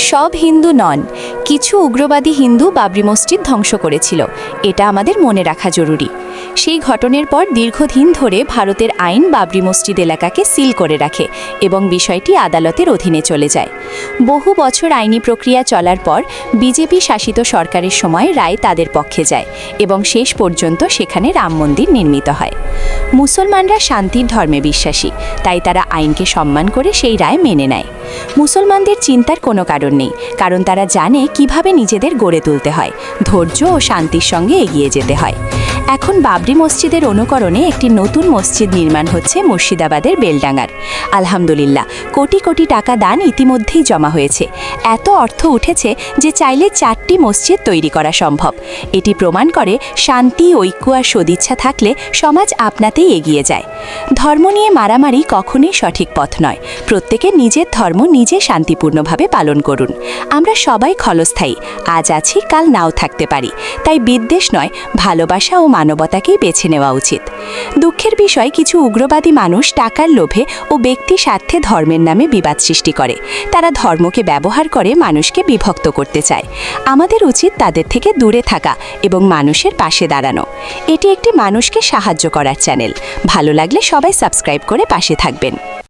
সব হিন্দু নন, কিছু উগ্রবাদী হিন্দু বাবরি মসজিদ ধ্বংস করেছিল। এটা আমাদের মনে রাখা জরুরি। সেই ঘটনার পর দীর্ঘদিন ধরে ভারতের আইন বাবরি মসজিদ এলাকাকে সিল করে রাখে এবং বিষয়টি আদালতের অধীনে চলে যায়। বহু বছর আইনি প্রক্রিয়া চলার পর বিজেপি শাসিত সরকারের সময় রায় তাদের পক্ষে যায় এবং শেষ পর্যন্ত সেখানে রাম মন্দির নির্মিত হয়। মুসলমানরা শান্তির ধর্মে বিশ্বাসী, তাই তারা আইনকে সম্মান করে সেই রায় মেনে নেয়। মুসলমানদের চিন্তার কোনো কারণ নেই, কারণ তারা জানে কিভাবে নিজেদের গড়ে তুলতে হয়, ধৈর্য ও শান্তির সঙ্গে এগিয়ে যেতে হয়। এখন বাবরি মসজিদের অনুকরণে একটি নতুন মসজিদ নির্মাণ হচ্ছে মুর্শিদাবাদের বেলডাঙ্গার। আলহামদুলিল্লাহ, কোটি কোটি টাকা দান ইতিমধ্যেই জমা হয়েছে। এত অর্থ উঠেছে যে চাইলে 4টি মসজিদ তৈরি করা সম্ভব। এটি প্রমাণ করে শান্তি, ঐক্য আর সদিচ্ছা থাকলে সমাজ আপনাতেই এগিয়ে যায়। ধর্ম নিয়ে মারামারি কখনোই সঠিক পথ নয়। প্রত্যেকে নিজের ধর্ম নিজে শান্তিপূর্ণভাবে পালন করুন। আমরা সবাই ক্ষণস্থায়ী, আজ আছি কাল নাও থাকতে পারি। তাই বিদ্বেষ নয়, ভালোবাসা ও মানবতাকেই বেছে নেওয়া উচিত। দুঃখের বিষয়, কিছু উগ্রবাদী মানুষ টাকার লোভে ও ব্যক্তি স্বার্থে ধর্মের নামে বিবাদ সৃষ্টি করে। তারা ধর্মকে ব্যবহার করে মানুষকে বিভক্ত করতে চায়। আমাদের উচিত তাদের থেকে দূরে থাকা এবং মানুষের পাশে দাঁড়ানো। এটি একটি মানুষকে সাহায্য করার চ্যানেল। ভালো লাগলে সবাই সাবস্ক্রাইব করে পাশে থাকবেন।